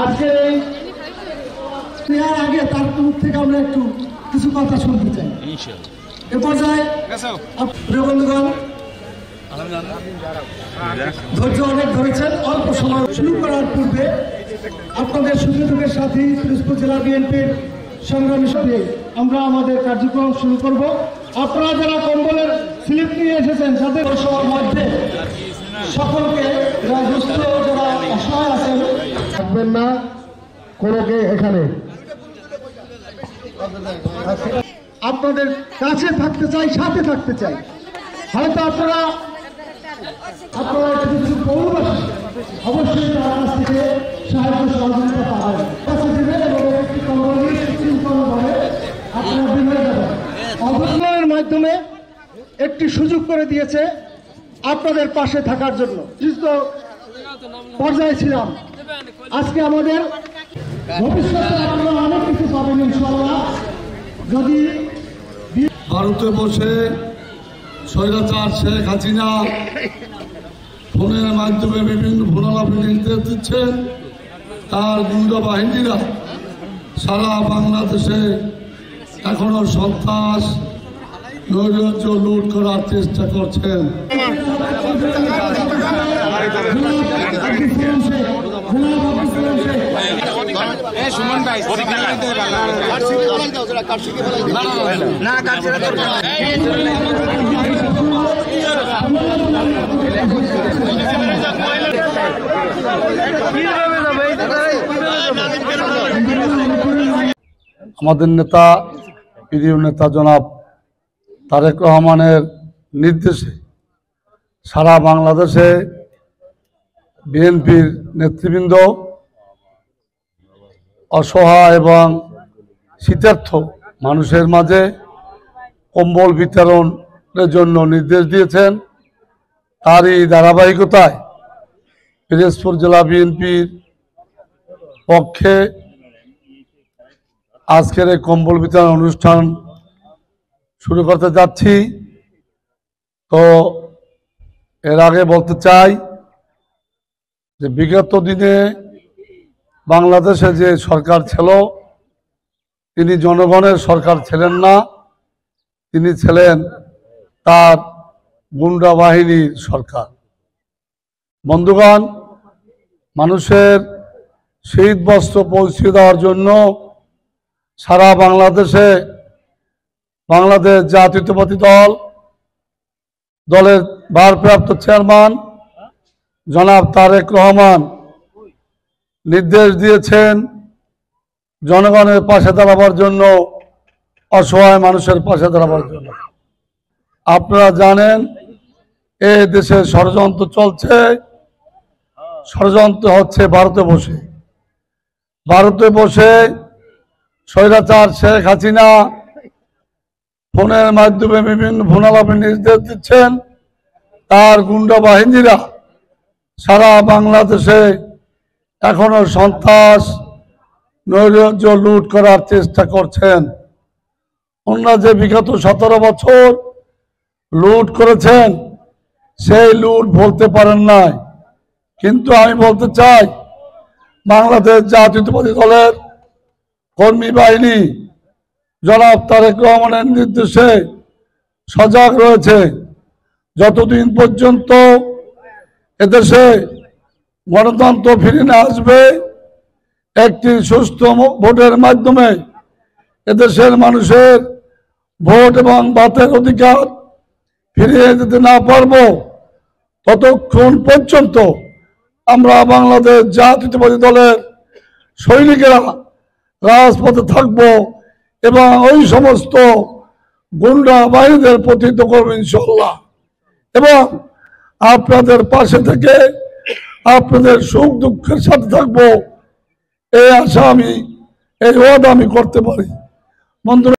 আজকে আগে তার মুখ থেকে আমরা একটু কিছু কথা শুনতে চাই। এ পর্যায়ে বন্ধুগণ ধৈর্য অনেক ধরেছেন। অল্প সময় শুরু করার পূর্বে আপনাদের সুযোগের সাথে পিরোজপুর জেলা বিএনপির সংগ্রামী সভা আমরা আমাদের কার্যক্রম শুরু করব। আপনারা যারা কম্বলের স্লিপ নিয়ে এসেছেন তাদের সবার মধ্যে সকলকে যারা অসহায় আছেন থাকবেন না কোনোকে এখানে আপনাদের কাছে থাকতে চাই, সাথে থাকতে চাই। হয়তো আপনারা কিছু পৌরবাসী অবশ্যই তার কাছ থেকে সাহায্য সহযোগিতা পাবেন, কাছে দেবেন এবং একটি কম্বল শৃঙ্খলভাবে আপনারা বের হয়ে যাবেন। অবস্থানের মাধ্যমে একটি সুযোগ করে দিয়েছে আপনাদের পাশে থাকার জন্য। পর্যায়ে ছিলাম আজকে আমাদের ভবিষ্যতে আপনারা অনেক কিছু পাবেন ইনশাআল্লাহ। যদি ভারতে বসে স্বৈরাচার শেখ হাসিনা ফোনের মাধ্যমে বিভিন্ন ভোলালাপি নির্দেশ দিচ্ছেন, তার গুন্ডা বাহিনীরা সারা বাংলাদেশে এখনো সন্ত্রাস নৈরাজ্য লুট করার চেষ্টা করছেন। আমাদের নেতা প্রিয় নেতা জনাব তারেক রহমানের নির্দেশে সারা বাংলাদেশে বিএনপির নেতৃবৃন্দ অসহায় এবং শীতার্থ মানুষের মাঝে কম্বল বিতরণের জন্য নির্দেশ দিয়েছেন। তারই ধারাবাহিকতায় পিরোজপুর জেলা বিএনপির পক্ষে আজকের এই কম্বল বিতরণ অনুষ্ঠান শুরু করতে যাচ্ছি। তো এর আগে বলতে চাই যে বিগত দিনে বাংলাদেশে যে সরকার ছিল তিনি জনগণের সরকার ছিলেন না, তিনি ছিলেন তার গুন্ডা বাহিনীর সরকার। বন্ধুগণ, মানুষের শীত বস্ত্র পৌঁছে দেওয়ার জন্য সারা বাংলাদেশে বাংলাদেশ জাতীয়তাবাদী দলের ভারপ্রাপ্ত চেয়ারম্যান জনাব তারেক রহমান নির্দেশ দিয়েছেন জনগণের পাশে দাঁড়াবার জন্য, অসহায় মানুষের পাশে দাঁড়াবার জন্য। আপনারা জানেন এ দেশে ষড়যন্ত্র চলছে, ষড়যন্ত্র হচ্ছে ভারতে বসে স্বৈরাচার শেখ হাসিনা ফোনের মাধ্যমে বিভিন্ন ভোলালাপি নির্দেশ দিচ্ছেন, তার গুন্ডা বাহিনীরা সারা বাংলাদেশে এখনো সন্ত্রাস নৈরাজ্য লুট করার চেষ্টা করছেন। ওনারা যে বিগত 17 বছর লুট করেছেন সেই লুট বলতে পারেন নাই, কিন্তু আমি বলতে চাই বাংলাদেশ জাতীয়তাবাদী দলের কর্মী বাহিনী জনাব তারেক রহমানের নির্দেশে সজাগ রয়েছে। যতদিন পর্যন্ত এদেশে গণতন্ত্র ফিরে না আসবে, একটি সুস্থ ভোটের মাধ্যমে এদেশের মানুষের ভোট এবং ভাতের অধিকার ফিরিয়ে দিতে না পারব, ততক্ষণ পর্যন্ত আমরা বাংলাদেশ জাতীয়তাবাদী দলের সৈনিকেরা রাজপথে থাকব এবং ওই সমস্ত গুন্ডা বাহিনীদের প্রতিহত করব ইনশাআল্লাহ। এবং আপনাদের পাশে থেকে আপনাদের সুখ দুঃখের সাথে থাকবো, এই আশা এই ওয়াদা আমি করতে পারি। বন্ধুরা,